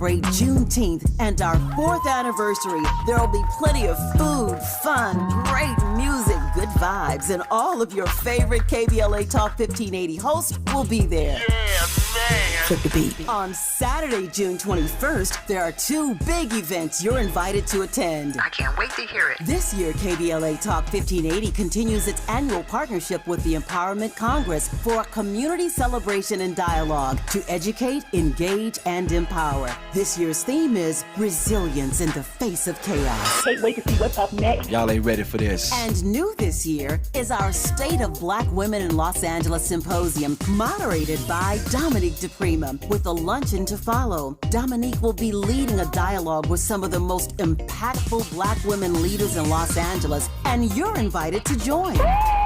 celebrate Juneteenth and our 4th anniversary. There'll be plenty of food, fun, great music, good vibes, and all of your favorite KBLA Talk 1580 hosts will be there. Yeah, man. Flip the beat. On Saturday, June 21st, there are 2 big events you're invited to attend. I can't wait to hear it. This year, KBLA Talk 1580 continues its annual partnership with the Empowerment Congress for a community celebration and dialogue to educate, engage, and empower. This year's theme is resilience in the face of chaos. Can't wait to see what's up next. Y'all ain't ready for this. And new this year is our State of Black Women in Los Angeles Symposium, moderated by Dominique DiPrima, with a luncheon to follow. Dominique will be leading a dialogue with some of the most impactful Black women leaders in Los Angeles, and you're invited to join.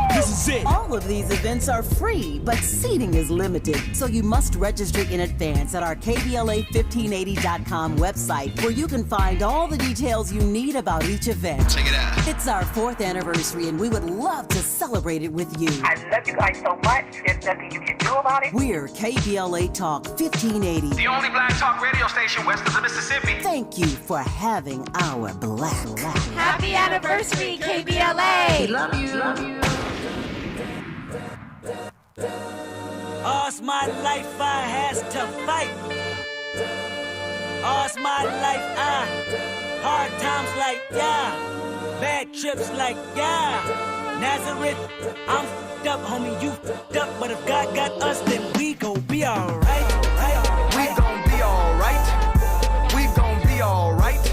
This is it. All of these events are free, but seating is limited, so you must register in advance at our KBLA1580.com website, where you can find all the details you need about each event. Check it out. It's our 4th anniversary, and we would love to celebrate it with you. I love you guys so much. There's nothing you can do about it. We're KBLA Talk 1580. The only black talk radio station west of the Mississippi. Thank you for having our black. Happy anniversary, KBLA! We love you. Love you. All's my life I has to fight. All's my life hard times like bad trips like Nazareth, I'm f***ed up, homie, you f***ed up. But if God got us, then we gon' be alright. We gon' be alright. We gon' be alright.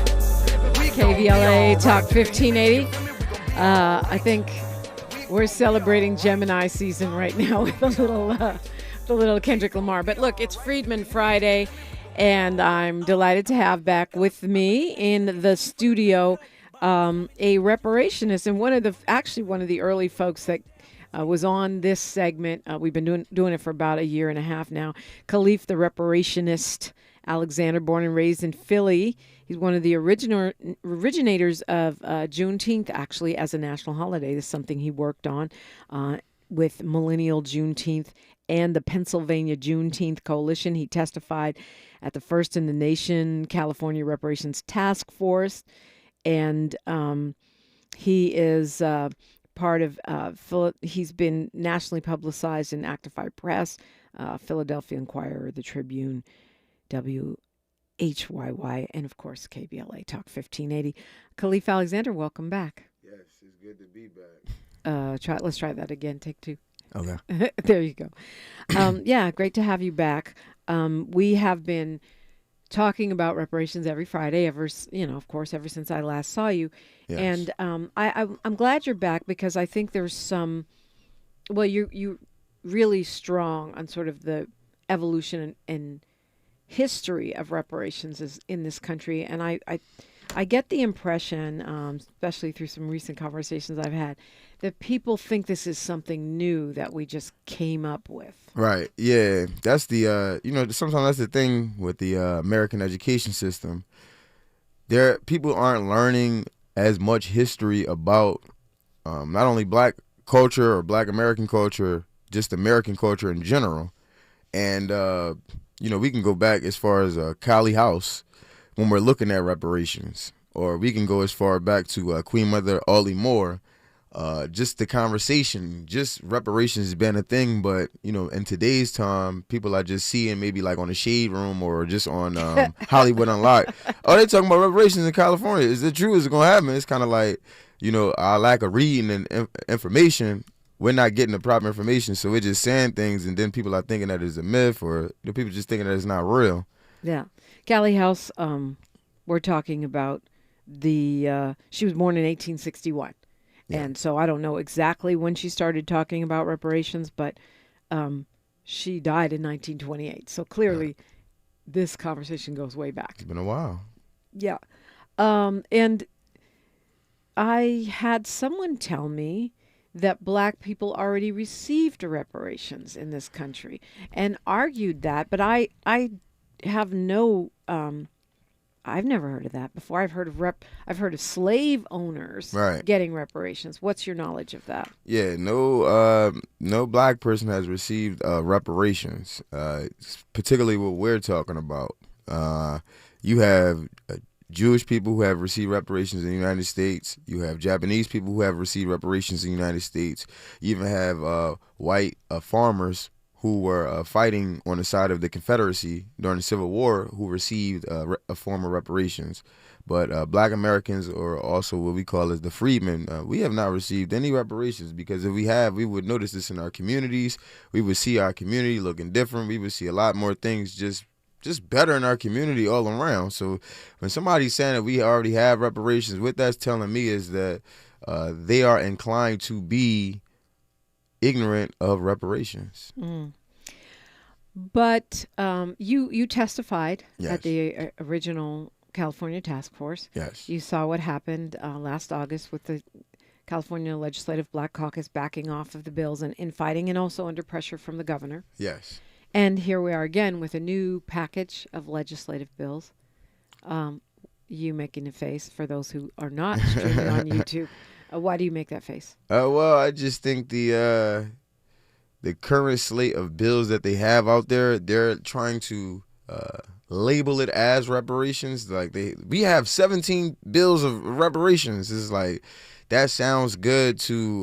KBLA Talk 1580. I think we're celebrating Gemini season right now with a little Kendrick Lamar. But look, it's Freedmen Friday, and I'm delighted to have back with me in the studio a reparationist and one of the early folks that was on this segment. We've been doing it for about a year and a half now. Khaleef, the reparationist, Alexander, born and raised in Philly. He's one of the originators of Juneteenth, actually, as a national holiday. This is something he worked on with Millennial Juneteenth and the Pennsylvania Juneteenth Coalition. He testified at the First in the Nation California Reparations Task Force. And he is part of, he's been nationally publicized in Actified Press, Philadelphia Inquirer, the Tribune, WHYY, and of course, KBLA Talk 1580. Khaleef Alexander, welcome back. Yes, it's good to be back. Let's try that again. Take 2. Okay. There you go. Yeah, great to have you back. We have been talking about reparations every Friday, of course, ever since I last saw you. Yes. And I'm glad you're back, because I think there's some, you're really strong on sort of the evolution and history of reparations in this country. And I get the impression, especially through some recent conversations I've had, that people think this is something new that we just came up with. Right. Yeah. That's the, sometimes that's the thing with the American education system. People aren't learning as much history about not only black culture or black American culture, just American culture in general. And, we can go back as far as Cali House when we're looking at reparations, or we can go as far back to Queen Mother Ollie Moore. Just the conversation, just reparations has been a thing, but in today's time, people are just seeing maybe like on the Shade Room or just on Hollywood Unlocked. Oh, they talking about reparations in California. Is it true? Is it gonna happen? It's kind of like our lack of reading and information. We're not getting the proper information, so we're just saying things, and then people are thinking that it's a myth, or people just thinking that it's not real. Yeah, Cali House. We're talking about she was born in 1861. Yeah. And so I don't know exactly when she started talking about reparations, but she died in 1928. So clearly this conversation goes way back. It's been a while. Yeah. And I had someone tell me that black people already received reparations in this country and argued that, but I have no I've never heard of that before. I've heard of slave owners getting reparations. What's your knowledge of that? Yeah, no black person has received reparations, particularly what we're talking about. You have Jewish people who have received reparations in the United States. You have Japanese people who have received reparations in the United States. You even have white farmers who were fighting on the side of the Confederacy during the Civil War who received a form of reparations. But black Americans, or also what we call as the freedmen, we have not received any reparations, because if we have, we would notice this in our communities. We would see our community looking different. We would see a lot more things just better in our community all around. So when somebody's saying that we already have reparations, what that's telling me is that they are inclined to be ignorant of reparations. But you testified Yes. at the original California Task Force. Yes. You saw what happened last August with the California Legislative Black Caucus backing off of the bills and infighting, and also under pressure from the governor. Yes. And here we are again with a new package of legislative bills. You making a face for those who are not streaming on YouTube. Why do you make that face? Well, I just think the current slate of bills that they have out there, they're trying to label it as reparations. Like we have 17 bills of reparations. It's like that sounds good to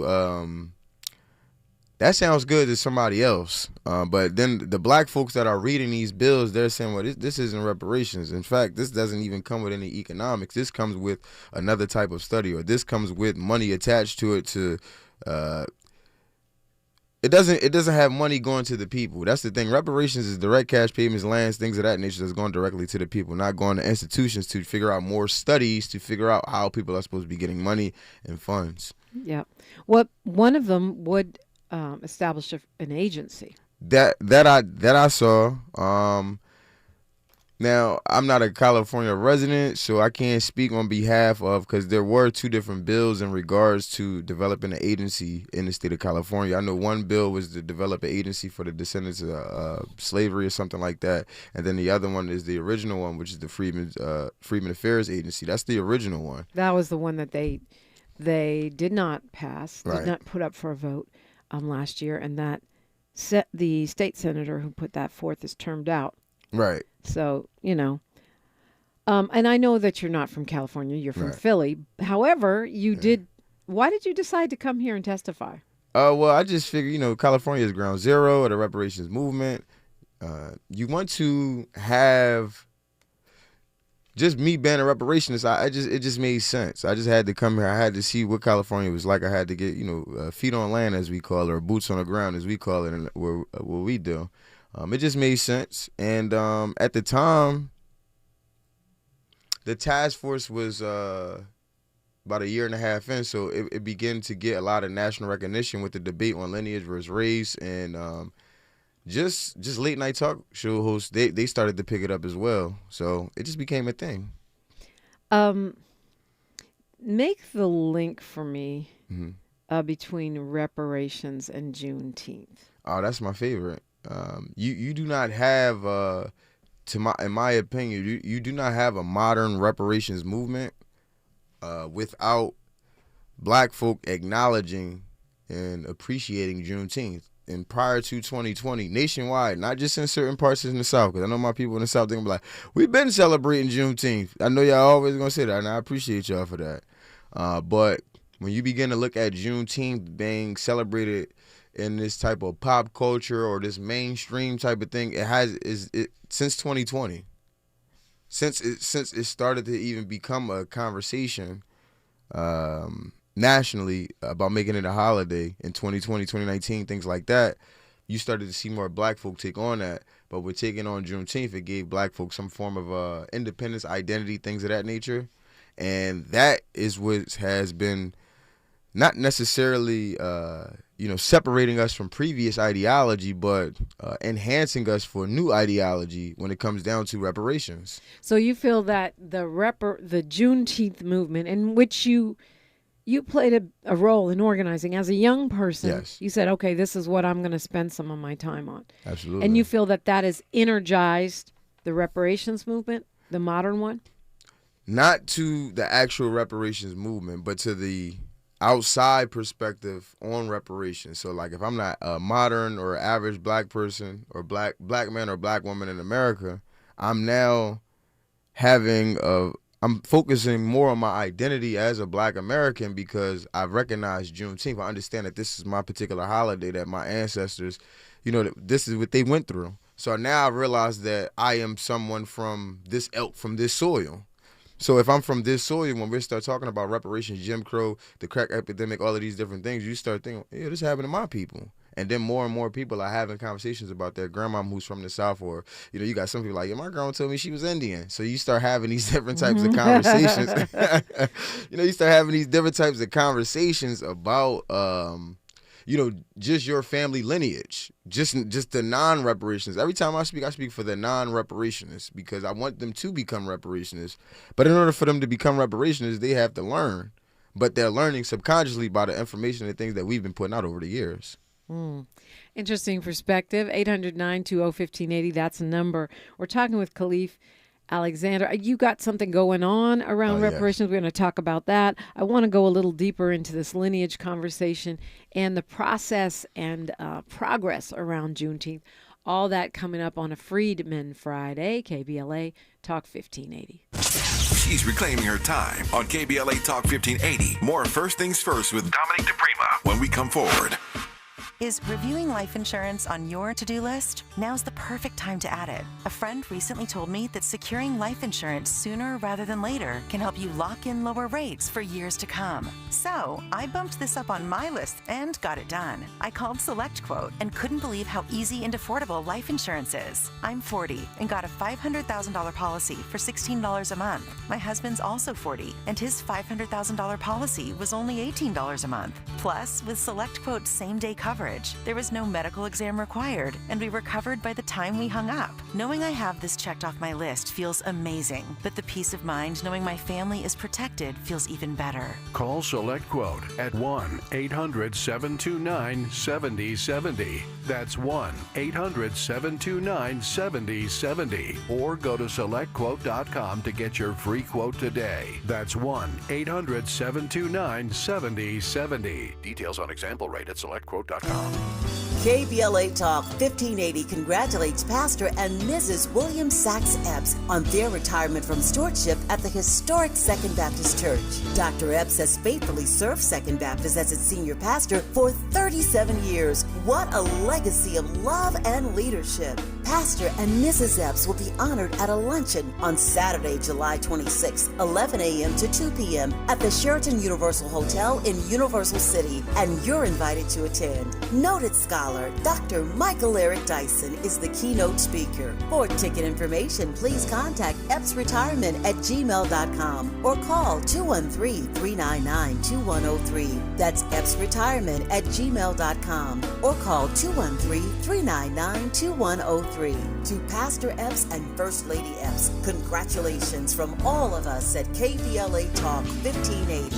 somebody else. But then the black folks that are reading these bills, they're saying, well, this isn't reparations. In fact, this doesn't even come with any economics. This comes with another type of study, or this comes with money attached to it to it doesn't have money going to the people. That's the thing. Reparations is direct cash payments, lands, things of that nature that's going directly to the people, not going to institutions to figure out more studies to figure out how people are supposed to be getting money and funds. Yeah. One of them would establish an agency. That I saw. Now, I'm not a California resident, so I can't speak on behalf of, because there were two different bills in regards to developing an agency in the state of California. I know one bill was to develop an agency for the descendants of slavery or something like that, and then the other one is the original one, which is the Freedmen Affairs Agency. That's the original one. That was the one that they did not pass, Right. did not put up for a vote last year, and that the state senator who put that forth is termed out. Right. So, and I know that you're not from California, you're from Right. Philly. However, why did you decide to come here and testify? Well, I just figured, California is ground zero of the reparations movement. You want to have, just me being a reparationist, it just made sense. I just had to come here. I had to see what California was like. I had to get, feet on land, as we call it, or boots on the ground, as we call it, and what we do. It just made sense. And at the time, the task force was about a year and a half in, so it began to get a lot of national recognition with the debate on lineage versus race, and just late night talk show hosts, they started to pick it up as well. So it just became a thing. Make the link for me between reparations and Juneteenth. Oh, that's my favorite. You do not have, in my opinion, you do not have a modern reparations movement without black folk acknowledging and appreciating Juneteenth. And prior to 2020, nationwide, not just in certain parts in the South, because I know my people in the South, they're going to be like, we've been celebrating Juneteenth. I know y'all always going to say that, and I appreciate y'all for that. But when you begin to look at Juneteenth being celebrated in this type of pop culture or this mainstream type of thing, since 2020, since it started to even become a conversation nationally about making it a holiday in 2020, 2019, things like that, you started to see more black folk take on that. But with taking on Juneteenth, it gave black folk some form of independence, identity, things of that nature. And that is what has been not necessarily separating us from previous ideology, but enhancing us for new ideology when it comes down to reparations. So you feel that the Juneteenth movement, in which you played a role in organizing as a young person. Yes. You said, okay, this is what I'm going to spend some of my time on. Absolutely. And you feel that has energized the reparations movement, the modern one? Not to the actual reparations movement, but to the outside perspective on reparations. So like if I'm not a modern or average black person or black man or black woman in America, I'm now I'm focusing more on my identity as a Black American because I recognize Juneteenth. I understand that this is my particular holiday, that my ancestors, this is what they went through. So now I realize that I am someone from this elk, from this soil. So if I'm from this soil, when we start talking about reparations, Jim Crow, the crack epidemic, all of these different things, you start thinking, yeah, this happened to my people. And then more and more people are having conversations about their grandma who's from the South, or, you got some people like, yeah, my grandma told me she was Indian. So you start having these different types of conversations. You start having these different types of conversations about, just your family lineage, just the non-reparationists. Every time I speak for the non-reparationists because I want them to become reparationists. But in order for them to become reparationists, they have to learn. But they're learning subconsciously by the information and things that we've been putting out over the years. Interesting perspective. 800-920-1580. That's the number. We're talking with Khaleef Alexander. You got something going on around reparations. Yes. We're going to talk about that. I want to go a little deeper into this lineage conversation and the process and progress around Juneteenth. All that coming up on a Freedmen Friday, KBLA Talk 1580. She's reclaiming her time on KBLA Talk 1580. More First Things First with Dominique DiPrima when we come forward. Is reviewing life insurance on your to-do list? Now's the perfect time to add it. A friend recently told me that securing life insurance sooner rather than later can help you lock in lower rates for years to come. So I bumped this up on my list and got it done. I called SelectQuote and couldn't believe how easy and affordable life insurance is. I'm 40 and got a $500,000 policy for $16 a month. My husband's also 40 and his $500,000 policy was only $18 a month. Plus, with SelectQuote's same-day coverage, there was no medical exam required, and we were covered by the time we hung up. Knowing I have this checked off my list feels amazing, but the peace of mind knowing my family is protected feels even better. Call SelectQuote at 1-800-729-7070. That's 1-800-729-7070. Or go to SelectQuote.com to get your free quote today. That's 1-800-729-7070. Details on example rate at SelectQuote.com. KBLA Talk 1580 congratulates Pastor and Mrs. William Sachs Epps on their retirement from stewardship at the historic Second Baptist Church. Dr. Epps has faithfully served Second Baptist as its senior pastor for 37 years. What a legacy of love and leadership. Pastor and Mrs. Epps will be honored at a luncheon on Saturday, July 26th, 11 a.m. to 2 p.m. at the Sheraton Universal Hotel in Universal City, and you're invited to attend. Noted scholar Dr. Michael Eric Dyson is the keynote speaker. For ticket information, please contact epsretirement@gmail.com or call 213-399-2103. That's epsretirement@gmail.com or call 213-399-2103. To Pastor Epps and First Lady Epps, congratulations from all of us at KBLA Talk 1580.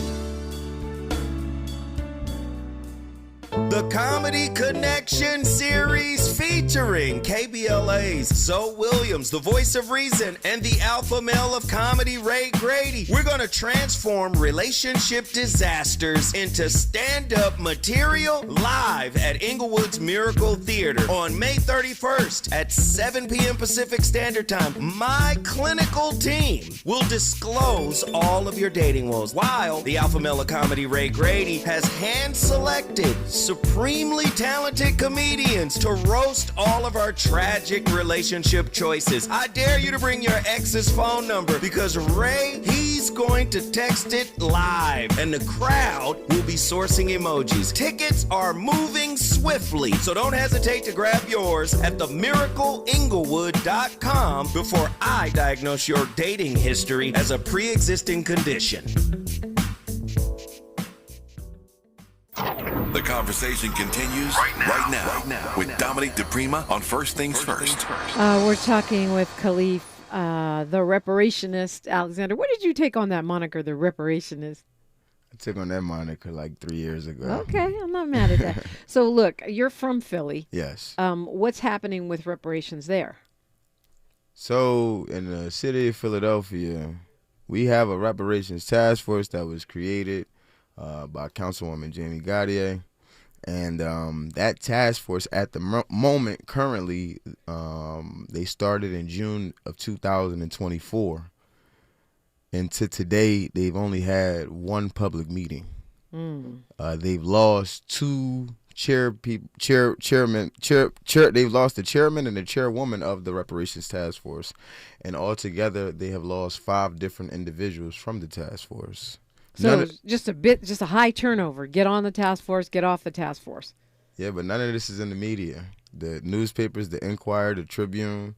The Comedy Connection series featuring KBLA's Zoe Williams, the voice of reason, and the alpha male of comedy, Ray Grady. We're going to transform relationship disasters into stand-up material live at Inglewood's Miracle Theater on May 31st at 7 p.m. Pacific Standard Time. My clinical team will disclose all of your dating woes, while the alpha male of comedy, Ray Grady, has hand-selected supremely talented comedians to roast all of our tragic relationship choices. I dare you to bring your ex's phone number because Ray, he's going to text it live and the crowd will be sourcing emojis. Tickets are moving swiftly, so don't hesitate to grab yours at themiracleinglewood.com before I diagnose your dating history as a pre-existing condition. The conversation continues right now with Dominique DiPrima on First Things First. We're talking with Khaleef, the Reparationist. Alexander, when did you take on that moniker, the Reparationist? I took on that moniker like 3 years ago. Okay, I'm not mad at that. So look, you're from Philly. Yes. What's happening with reparations there? So in the city of Philadelphia, we have a Reparations Task Force that was created by Councilwoman Jamie Gaudier, and that task force at the moment currently they started in June of 2024. and to today, they've only had one public meeting. They've lost two chairmen. They've lost the chairman and the chairwoman of the Reparations Task Force, and altogether they have lost 5 different individuals from the task force. So just a high turnover. Get on the task force, get off the task force. Yeah, but none of this is in the media. The newspapers, the Inquirer, the Tribune,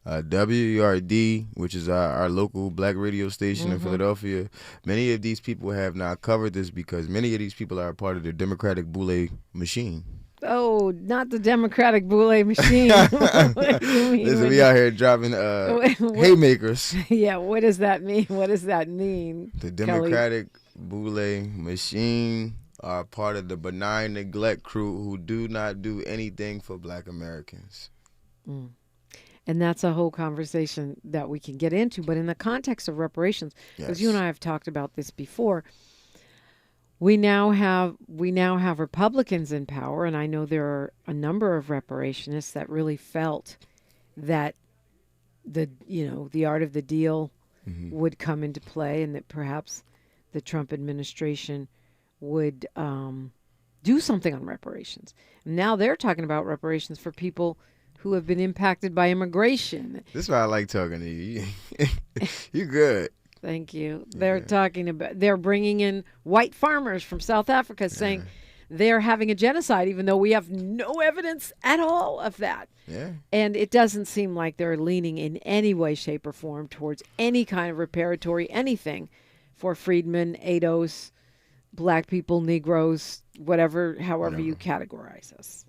WERD, which is our local black radio station in Philadelphia. Many of these people have not covered this because many of these people are a part of the Democratic Boule machine. Oh, not the Democratic Boule machine. What do you mean? Listen, we out here driving haymakers. Yeah, what does that mean? What does that mean? The Democratic Boule machine are part of the benign neglect crew who do not do anything for black Americans. And that's a whole conversation that we can get into. But in the context of reparations, because you and I have talked about this before, we now have Republicans in power, and I know there are a number of reparationists that really felt that the art of the deal would come into play, and that perhaps the Trump administration would do something on reparations. And now they're talking about reparations for people who have been impacted by immigration. This is why I like talking to you. You're good. Thank you. They're bringing in white farmers from South Africa saying they're having a genocide, even though we have no evidence at all of that. Yeah. And it doesn't seem like they're leaning in any way, shape, or form towards any kind of reparatory anything for freedmen, ADOS, black people, Negroes, however you categorize us.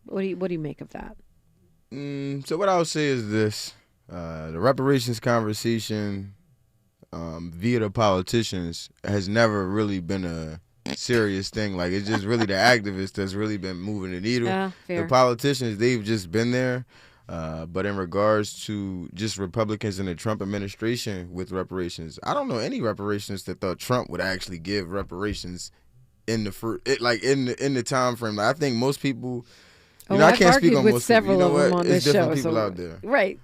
What do you make of that? So what I would say is this: the reparations conversation via the politicians has never really been a serious thing. Like, it's just really the activists that's really been moving the needle. The politicians, they've just been there. But in regards to just Republicans in the Trump administration with reparations, I don't know any reparationists that thought Trump would actually give reparations in the time frame. Like, I think most people. I can't speak on most people. You know what? It's different people out there. Right.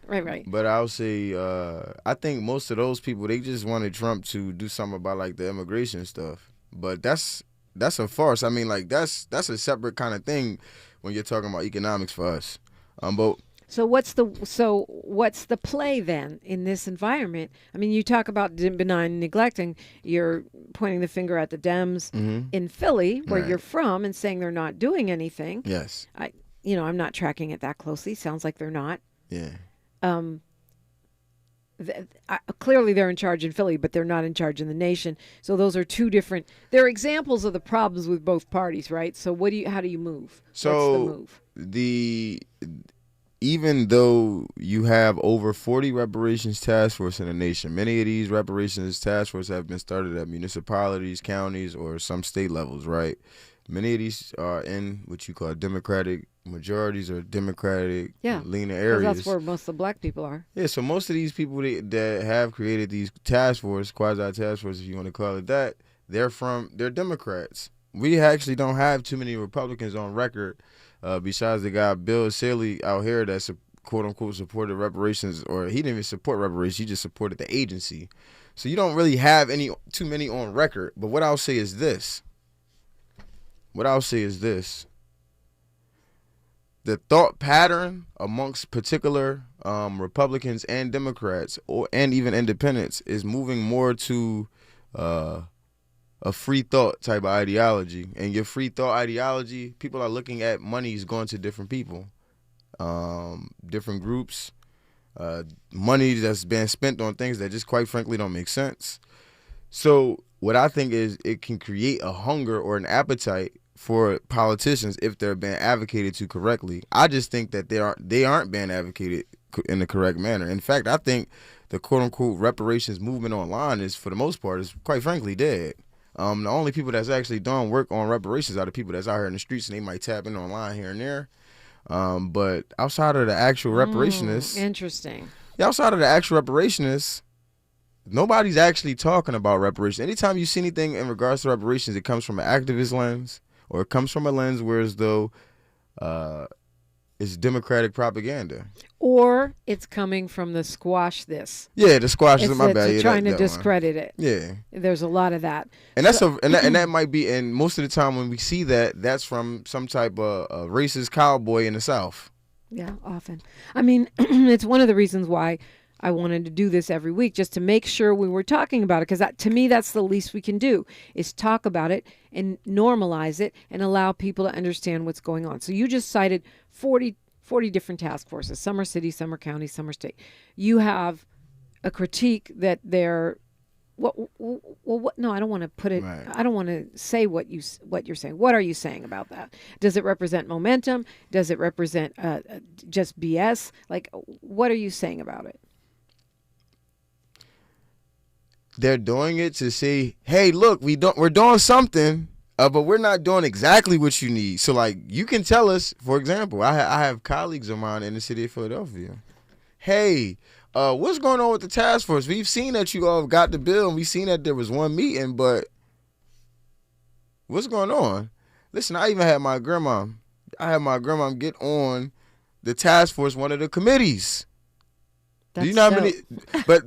But I'll say, I think most of those people, they just wanted Trump to do something about like the immigration stuff. But that's a farce. I mean, like that's a separate kind of thing when you're talking about economics for us. But So what's the play then in this environment? I mean, you talk about benign neglecting. You're pointing the finger at the Dems in Philly, where you're from, and saying they're not doing anything. Yes. I'm not tracking it that closely. Sounds like they're not. Yeah. Clearly they're in charge in Philly, but they're not in charge in the nation. So those are two different. They're examples of the problems with both parties, right? So how do you move? So what's the move? Even though you have over 40 reparations task force in the nation, many of these reparations task force have been started at municipalities, counties, or some state levels, right? Many of these are in what you call Democratic majorities or Democratic leaning areas. That's where most of the black people are. Yeah, so most of these people that have created these task force, quasi-task force, if you want to call it that, they're Democrats. We actually don't have too many Republicans on record besides the guy Bill Saley out here that's quote-unquote supported reparations, or he didn't even support reparations, he just supported the agency. So you don't really have too many on record. But what I'll say is this. The thought pattern amongst particular Republicans and Democrats and even independents is moving more to a free thought type of ideology. And your free thought ideology, people are looking at monies going to different people, different groups, money that's been spent on things that just quite frankly don't make sense. So what I think is it can create a hunger or an appetite for politicians if they're being advocated to correctly. I just think that they aren't being advocated in the correct manner. In fact, I think the quote-unquote reparations movement online is, for the most part, is quite frankly dead. The only people that's actually doing work on reparations are the people that's out here in the streets, and they might tap in online here and there. But outside of the actual reparationists... Interesting. Yeah, outside of the actual reparationists, nobody's actually talking about reparations. Anytime you see anything in regards to reparations, it comes from an activist lens, or it comes from a lens where as though it's Democratic propaganda. Or it's coming from the squash this. Yeah, the squash is my bad. It's trying to discredit it. Yeah. There's a lot of that. And that might be, and most of the time when we see that, that's from some type of racist cowboy in the South. Yeah, often. I mean, it's one of the reasons why I wanted to do this every week, just to make sure we were talking about it, because to me, that's the least we can do, is talk about it and normalize it and allow people to understand what's going on. So you just cited 40 different task forces. Some are city, some are county, some are state. You have a critique that they're, what? No, I don't want to put it. Right. I don't want to say what you're saying. What are you saying about that? Does it represent momentum? Does it represent just BS? Like, what are you saying about it? They're doing it to say, hey, look, we're doing something, but we're not doing exactly what you need. So, like, you can tell us, for example, I have colleagues of mine in the city of Philadelphia. Hey, what's going on with the task force? We've seen that you all got the bill, and we've seen that there was one meeting, but what's going on? Listen, I even had my grandma get on the task force, one of the committees. That's Do you know dope. how many? But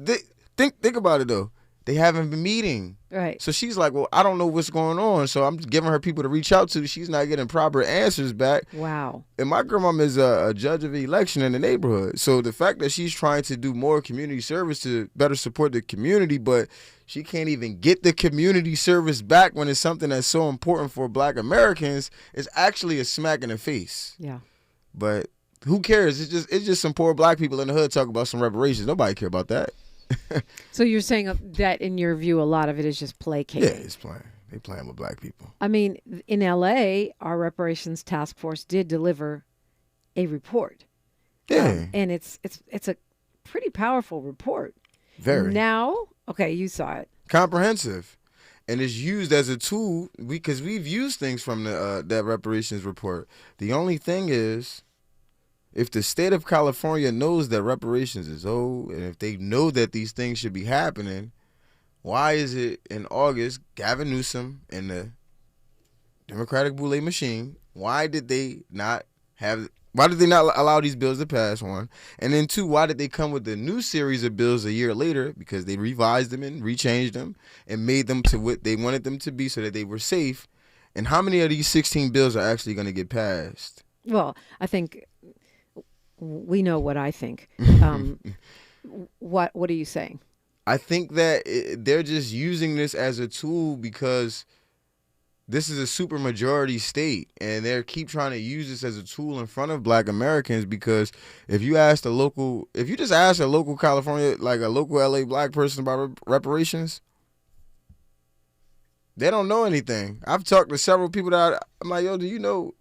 think about it, though. They haven't been meeting. Right. So she's like, well, I don't know what's going on. So I'm just giving her people to reach out to. She's not getting proper answers back. Wow. And my grandmama is a judge of the election in the neighborhood. So the fact that she's trying to do more community service to better support the community, but she can't even get the community service back when it's something that's so important for Black Americans, is actually a smack in the face. Yeah. But who cares? It's just some poor Black people in the hood talking about some reparations. Nobody care about that. So you're saying that, in your view, a lot of it is just placating. Yeah, it's playing. They playing with Black people. I mean, in L.A., our Reparations Task Force did deliver a report. Yeah. And it's a pretty powerful report. Very. Now, okay, you saw it. Comprehensive. And it's used as a tool, because we've used things from that reparations report. The only thing is, if the state of California knows that reparations is owed, and if they know that these things should be happening, why is it in August, Gavin Newsom and the Democratic Boule machine, why did they not allow these bills to pass, one? And then two, why did they come with a new series of bills a year later? Because they revised them and rechanged them and made them to what they wanted them to be so that they were safe. And how many of these 16 bills are actually going to get passed? Well, I think we know what I think. What are you saying? I think that they're just using this as a tool because this is a super majority state, and they keep trying to use this as a tool in front of Black Americans. Because if you just ask a local California, like a local LA Black person about reparations, they don't know anything. I've talked to several people that I'm like, yo, do you know?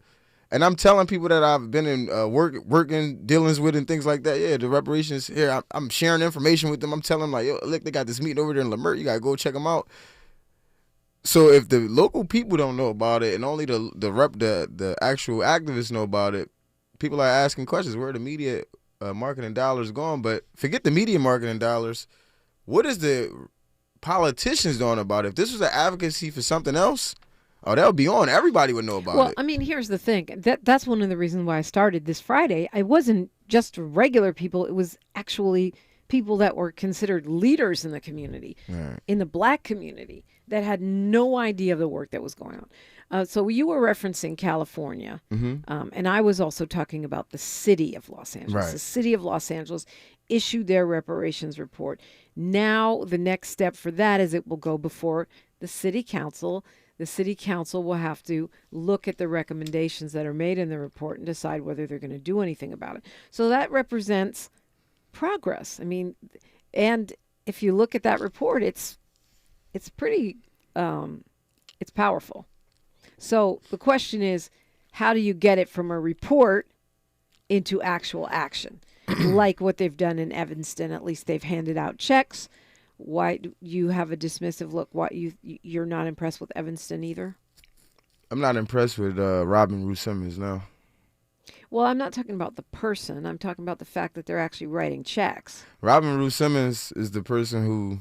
And I'm telling people that I've been in working dealings with and things like that. Yeah, the reparations here. I'm sharing information with them. I'm telling them, like, yo, look, they got this meeting over there in Lamert. You gotta go check them out. So if the local people don't know about it, and only the actual activists know about it, people are asking questions. Where are the media marketing dollars going? But forget the media marketing dollars. What is the politicians doing about it? If this was an advocacy for something else, that would be on. Everybody would know about it. Well, I mean, here's the thing. That's one of the reasons why I started this Friday. I wasn't just regular people. It was actually people that were considered leaders in the community, right, in the Black community, that had no idea of the work that was going on. So you were referencing California, and I was also talking about the city of Los Angeles. Right. The city of Los Angeles issued their reparations report. Now the next step for that is it will go before the city council. The city council will have to look at the recommendations that are made in the report and decide whether they're going to do anything about it. So that represents progress. I mean, and if you look at that report, it's pretty, it's powerful. So the question is, how do you get it from a report into actual action? Like what they've done in Evanston. At least they've handed out checks. Why do you have a dismissive look? Why you're not impressed with Evanston either? I'm not impressed with Robin Rue Simmons, no. Well, I'm not talking about the person. I'm talking about the fact that they're actually writing checks. Robin Rue Simmons is the person who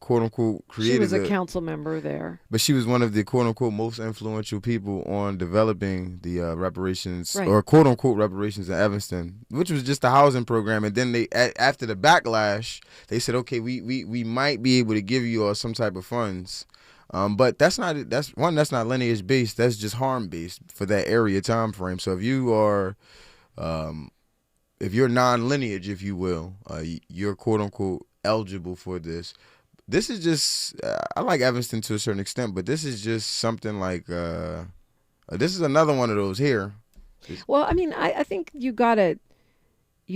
quote-unquote created. She was a council member there. But she was one of the quote-unquote most influential people on developing the reparations, or quote-unquote reparations in Evanston, which was just a housing program. And then they, after the backlash, they said, okay, we might be able to give you all some type of funds. But that's not lineage based. That's just harm based for that area time frame. So if you are, if you're non-lineage, if you will, you're quote unquote eligible for this. This is just I like Evanston to a certain extent, but this is just something like this is another one of those here. Well, I mean, I think you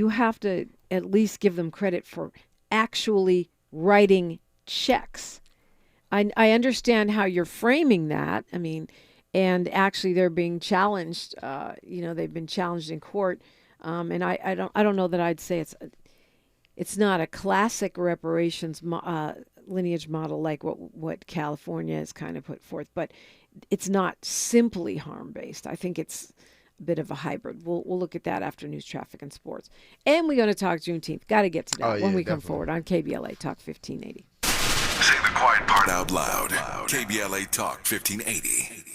have to at least give them credit for actually writing checks. I understand how you're framing that. I mean, and actually they're being challenged. They've been challenged in court, and I don't know that I'd say it's not a classic reparations lineage model like what California has kind of put forth, but it's not simply harm based. I think it's a bit of a hybrid. We'll look at that after news, traffic, and sports, and we're going to talk Juneteenth. Got to get to that when we come forward on KBLA Talk 1580. Say the quiet part out loud. KBLA Talk 1580.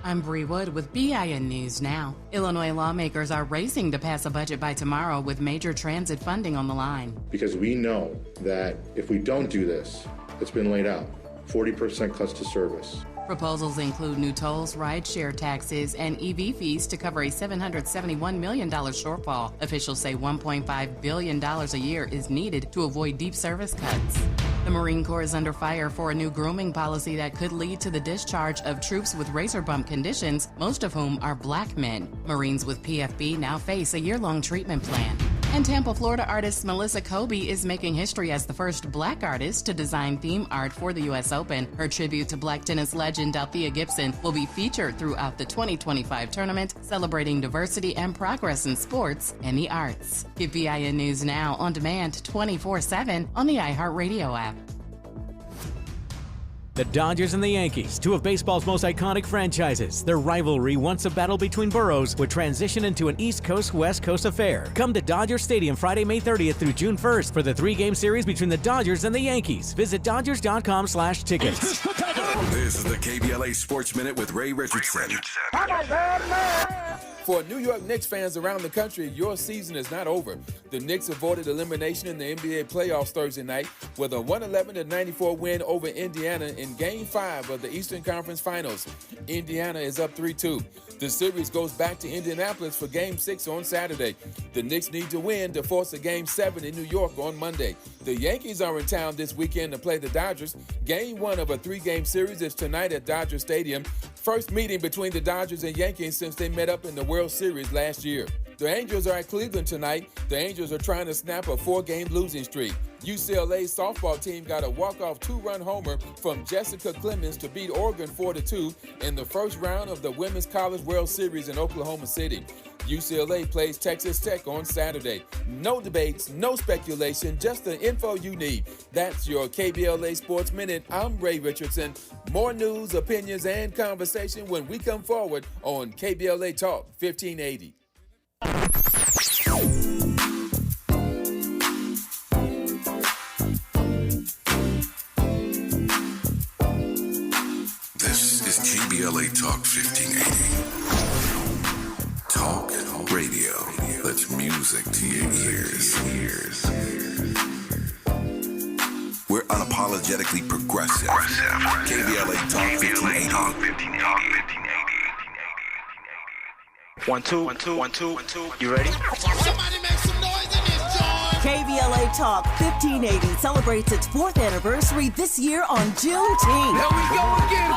I'm Bree Wood with BIN News Now. Illinois lawmakers are racing to pass a budget by tomorrow with major transit funding on the line. Because we know that if we don't do this, it's been laid out, 40% cuts to service. Proposals include new tolls, rideshare taxes, and EV fees to cover a $771 million shortfall. Officials say $1.5 billion a year is needed to avoid deep service cuts. The Marine Corps is under fire for a new grooming policy that could lead to the discharge of troops with razor bump conditions, most of whom are black men. Marines with PFB now face a year-long treatment plan. And Tampa, Florida artist Melissa Kobe is making history as the first black artist to design theme art for the U.S. Open. Her tribute to black tennis legend Althea Gibson will be featured throughout the 2025 tournament, celebrating diversity and progress in sports and the arts. Get BIN News Now on demand 24/7 on the iHeartRadio app. The Dodgers and the Yankees, two of baseball's most iconic franchises. Their rivalry, once a battle between boroughs, would transition into an East Coast-West Coast affair. Come to Dodger Stadium Friday, May 30th through June 1st for the 3-game series between the Dodgers and the Yankees. Visit Dodgers.com/tickets. This is the KBLA Sports Minute with Ray Richardson. For New York Knicks fans around the country, your season is not over. The Knicks avoided elimination in the NBA playoffs Thursday night with a 111-94 win over Indiana in Game 5 of the Eastern Conference Finals. Indiana is up 3-2. The series goes back to Indianapolis for Game 6 on Saturday. The Knicks need to win to force a Game 7 in New York on Monday. The Yankees are in town this weekend to play the Dodgers. Game 1 of a 3-game series is tonight at Dodger Stadium. First meeting between the Dodgers and Yankees since they met up in the World Series last year. The Angels are at Cleveland tonight. The Angels are trying to snap a 4-game losing streak. UCLA's softball team got a walk-off 2-run homer from Jessica Clemens to beat Oregon 4-2 in the first round of the Women's College World Series in Oklahoma City. UCLA plays Texas Tech on Saturday. No debates, no speculation, just the info you need. That's your KBLA Sports Minute. I'm Ray Richardson. More news, opinions, and conversation when we come forward on KBLA Talk 1580. This is KBLA Talk 1580. Talk radio. That's music to your ears. We're unapologetically progressive. KBLA Talk 1580. 1 2 1 2 1 2 1 2. You ready? Somebody make some noise in this joint. KBLA Talk 1580 celebrates its 4th anniversary this year on Juneteenth. Here we go again.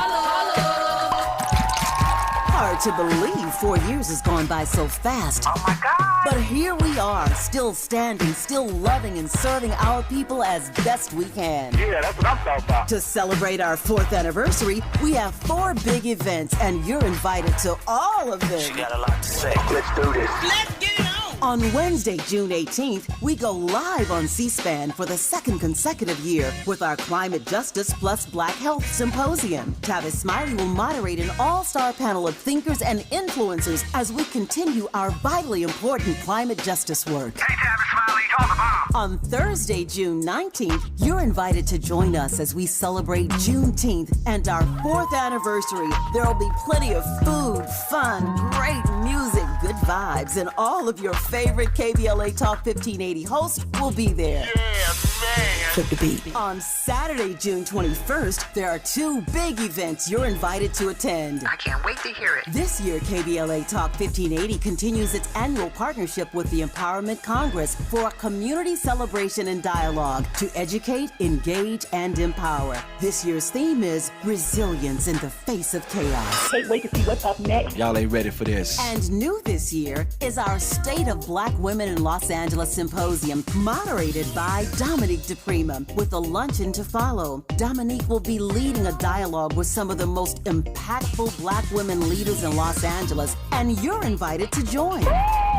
Hard to believe 4 years has gone by so fast. Oh my God. But here we are, still standing, still loving and serving our people as best we can. Yeah, that's what I'm talking about. To celebrate our 4th anniversary, we have 4 big events, and you're invited to all of them. She got a lot to say. Let's do this. Let's get it on. On Wednesday, June 18th, we go live on C-SPAN for the second consecutive year with our Climate Justice Plus Black Health Symposium. Tavis Smiley will moderate an all-star panel of thinkers and influencers as we continue our vitally important climate justice work. Hey, Tavis Smiley, call the bomb. On Thursday, June 19th, you're invited to join us as we celebrate Juneteenth and our 4th anniversary. There will be plenty of food, fun, great music, good vibes, and all of your favorite KBLA Talk 1580 hosts will be there. Yeah, man. Flip the beat. On Saturday, June 21st, there are 2 big events you're invited to attend. I can't wait to hear it. This year, KBLA Talk 1580 continues its annual partnership with the Empowerment Congress for a community celebration and dialogue to educate, engage, and empower. This year's theme is resilience in the face of chaos. Can't wait to see what's up next. Y'all ain't ready for this. And new this year is our State of Black Women in Los Angeles Symposium, moderated by Dominique DiPrima, with a luncheon to follow. Dominique will be leading a dialogue with some of the most impactful Black women leaders in Los Angeles, and you're invited to join.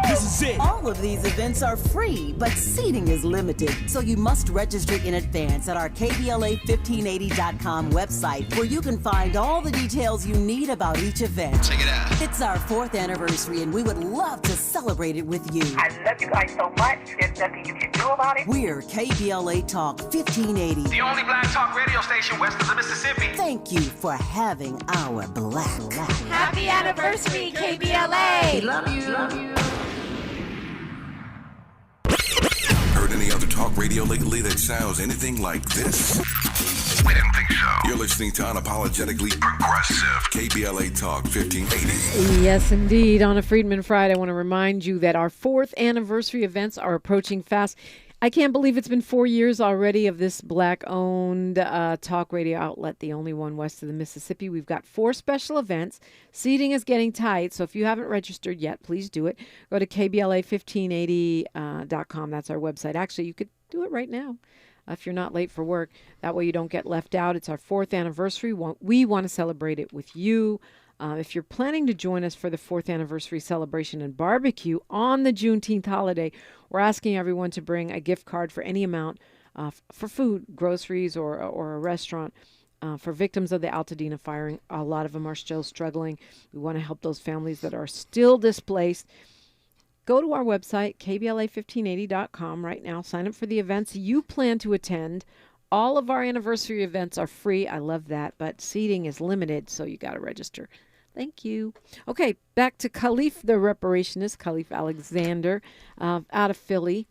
This is it. All of these events are free, but seating is limited, so you must register in advance at our KBLA1580.com website, where you can find all the details you need about each event. Check it out. It's our 4th anniversary, and we would love to celebrate it with you. I love you guys so much. There's nothing you can do about it. We're KBLA Talk 1580. The only black talk radio station west of the Mississippi. Thank you for having our black. Happy anniversary, KBLA. Love you. Heard any other talk radio lately that sounds anything like this? We didn't think so. You're listening to Unapologetically Progressive, KBLA Talk 1580. Yes, indeed. On a Freedmen Friday, I want to remind you that our 4th anniversary events are approaching fast. I can't believe it's been 4 years already of this Black-owned talk radio outlet, the only one west of the Mississippi. We've got 4 special events. Seating is getting tight, so if you haven't registered yet, please do it. Go to KBLA1580.com. That's our website. Actually, you could do it right now if you're not late for work. That way you don't get left out. It's our 4th anniversary. We want to celebrate it with you. If you're planning to join us for the 4th anniversary celebration and barbecue on the Juneteenth holiday, we're asking everyone to bring a gift card for any amount for food, groceries, or a restaurant for victims of the Altadena firing. A lot of them are still struggling. We want to help those families that are still displaced. Go to our website, KBLA1580.com right now. Sign up for the events you plan to attend. All of our anniversary events are free. I love that, but seating is limited, so you got to register. Thank you. Okay, back to Khaleef, the reparationist, Khaleef Alexander, out of Philly.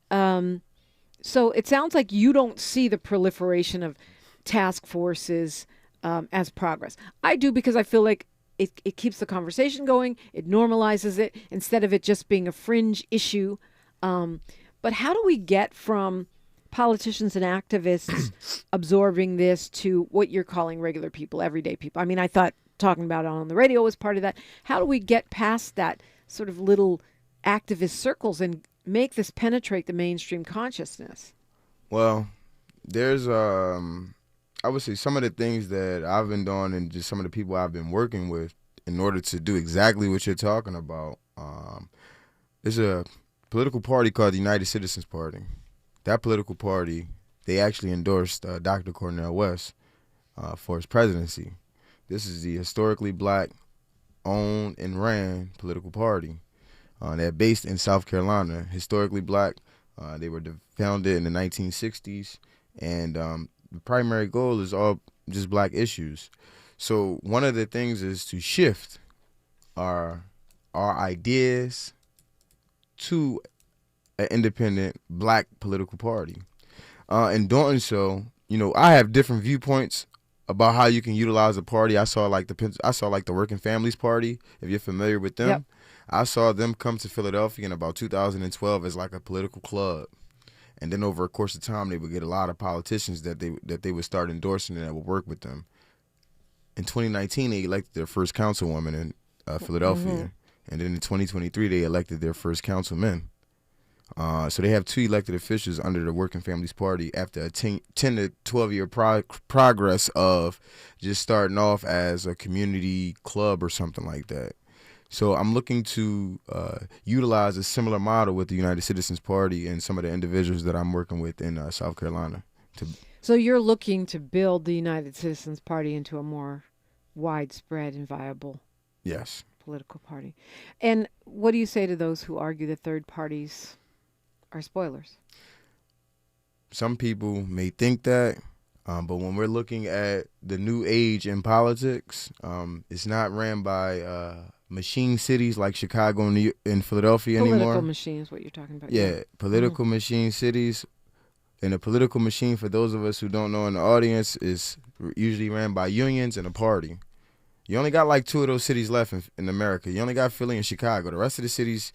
So it sounds like you don't see the proliferation of task forces as progress. I do, because I feel like it keeps the conversation going. It normalizes it instead of it just being a fringe issue. But how do we get from politicians and activists absorbing this to what you're calling regular people, everyday people? I mean, I thought talking about it on the radio was part of that. How do we get past that sort of little activist circles and make this penetrate the mainstream consciousness? Well, there's, I would say some of the things that I've been doing and just some of the people I've been working with in order to do exactly what you're talking about. There's a political party called the United Citizens Party. That political party, they actually endorsed Dr. Cornel West for his presidency. This is the historically black owned and ran political party. They're based in South Carolina, historically black. They were founded in the 1960s, and the primary goal is all just black issues. So one of the things is to shift our ideas to an independent black political party. In doing so, you know, I have different viewpoints about how you can utilize a party. I saw like the Working Families Party, if you're familiar with them. Yep. I saw them come to Philadelphia in about 2012 as like a political club. And then over a course of time, they would get a lot of politicians that they would start endorsing and that would work with them. In 2019, they elected their first councilwoman in Philadelphia. Mm-hmm. And then in 2023, they elected their first councilman. So they have 2 elected officials under the Working Families Party after a 10 to 12-year progress of just starting off as a community club or something like that. So I'm looking to utilize a similar model with the United Citizens Party and some of the individuals that I'm working with in South Carolina. So you're looking to build the United Citizens Party into a more widespread and viable political party. And what do you say to those who argue that third parties are spoilers? Some people may think that, but when we're looking at the new age in politics, it's not ran by machine cities like Chicago and Philadelphia anymore. Political machine is what you're talking about. Yeah, political machine cities. And a political machine, for those of us who don't know in the audience, is usually ran by unions and a party. You only got like 2 of those cities left in America. You only got Philly and Chicago. The rest of the cities,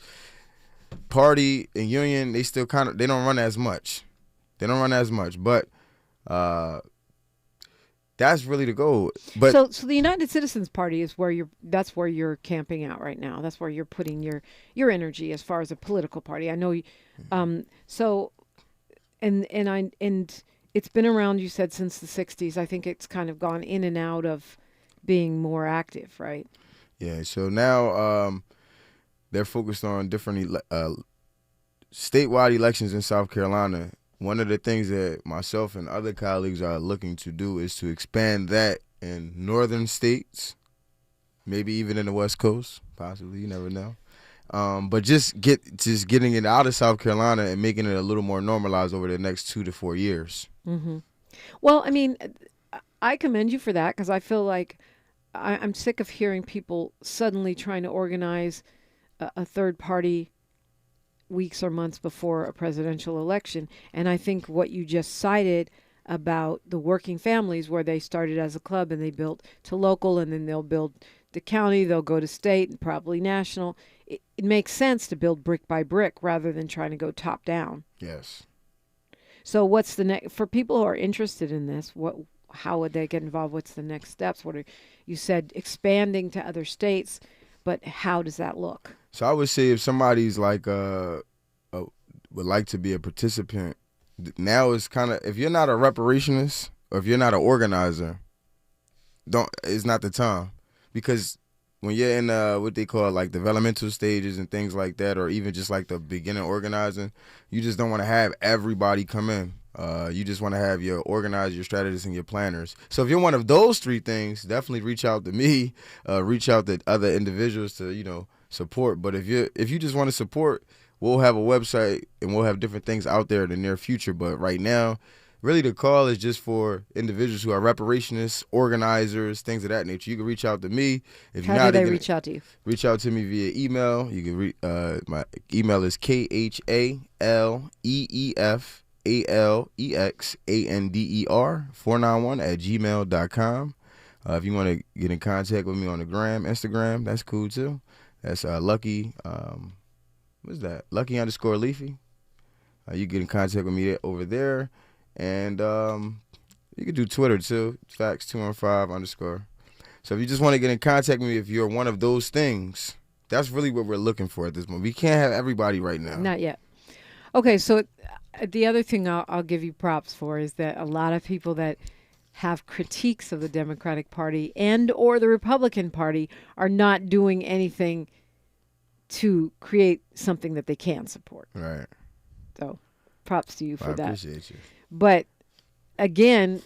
party and union, they still they don't run as much. But that's really the goal. But so the United Citizens Party is that's where you're camping out right now. That's where you're putting your energy as far as a political party. I know. So, and it's been around. You said since the '60s. I think it's kind of gone in and out of being more active, right? Yeah. So now they're focused on different statewide elections in South Carolina. One of the things that myself and other colleagues are looking to do is to expand that in northern states, maybe even in the West Coast, possibly. You never know. But just getting it out of South Carolina and making it a little more normalized over the next 2 to 4 years. Mm-hmm. Well, I mean, I commend you for that because I feel like I'm sick of hearing people suddenly trying to organize a third party weeks or months before a presidential election. And I think what you just cited about the working families where they started as a club and they built to local and then they'll build to county, they'll go to state and probably national. It makes sense to build brick by brick rather than trying to go top down. Yes. So what's the next, for people who are interested in this, how would they get involved? What's the next steps? You said expanding to other states, but how does that look? So I would say if somebody's like would like to be a participant, now is kind of, if you're not a reparationist or if you're not an organizer, it's not the time. Because when you're in what they call like developmental stages and things like that, or even just like the beginning organizing, you just don't want to have everybody come in. You just want to have your organizers, your strategists, and your planners. So if you're one of those 3 things, definitely reach out to me, reach out to other individuals to, support. But if you just want to support, we'll have a website and we'll have different things out there in the near future. But right now, really the call is just for individuals who are reparationists, organizers, things of that nature. You can reach out to me. How do they reach out to you? Reach out to me via email. You can my email is KHALEFANDER491@gmail.com. If you want to get in contact with me on the Instagram, that's cool too. That's Lucky. What's that? Lucky_Leafy. You get in contact with me over there, and you can do Twitter too. Facts215_. So if you just want to get in contact with me, if you're one of those things, that's really what we're looking for at this moment. We can't have everybody right now. Not yet. Okay, so the other thing I'll give you props for is that a lot of people that have critiques of the Democratic Party and or the Republican Party are not doing anything to create something that they can support. Right. So props to you for that. I appreciate you. But again,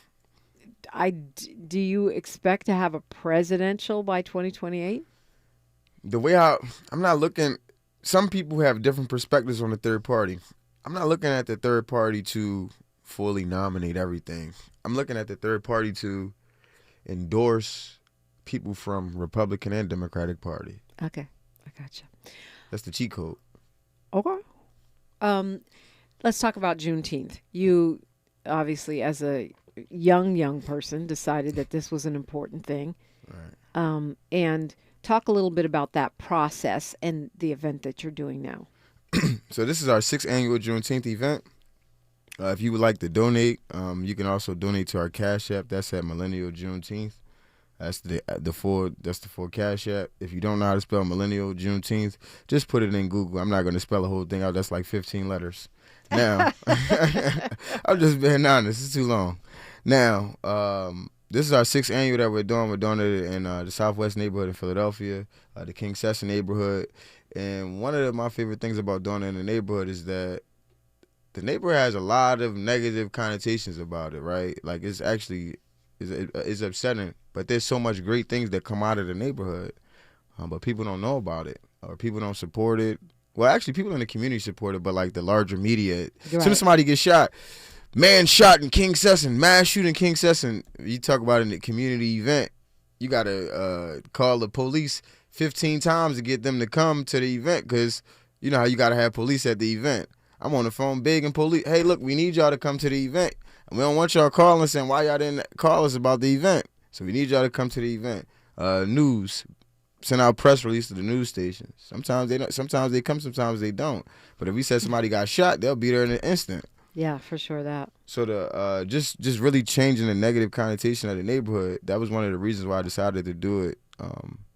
do you expect to have a presidential by 2028? The way I'm not looking, some people have different perspectives on the third party. I'm not looking at the third party to fully nominate everything. I'm looking at the third party to endorse people from Republican and Democratic Party. Okay, I gotcha. That's the cheat code. Okay. Let's talk about Juneteenth. You obviously, as a young person, decided that this was an important thing. Right. And talk a little bit about that process and the event that you're doing now. So this is our 6th annual Juneteenth event. If you would like to donate, you can also donate to our Cash App. That's at Millennial Juneteenth. That's the full Cash App. If you don't know how to spell Millennial Juneteenth, just put it in Google. I'm not going to spell the whole thing out. That's like 15 letters. Now, I'm just being honest. It's too long. Now, this is our 6th annual that we're doing. We're doing it in the Southwest neighborhood in Philadelphia, the King Session neighborhood. And one of my favorite things about doing it in the neighborhood is that the neighborhood has a lot of negative connotations about it, right? Like, it's actually it's upsetting, but there's so much great things that come out of the neighborhood, but people don't know about it, or people don't support it. Well, actually, people in the community support it, but like the larger media, right. As soon as somebody gets shot, man shot in King Session, mass shooting in King Session, you talk about it in a community event, you got to call the police 15 times to get them to come to the event, because you know how you got to have police at the event. I'm on the phone begging police, hey, look, we need y'all to come to the event. And we don't want y'all calling saying why y'all didn't call us about the event. So we need y'all to come to the event. News, send out press release to the news stations. Sometimes they don't, sometimes they come, sometimes they don't. But if we said somebody got shot, they'll be there in an instant. Yeah, for sure that. So the just really changing the negative connotation of the neighborhood, that was one of the reasons why I decided to do it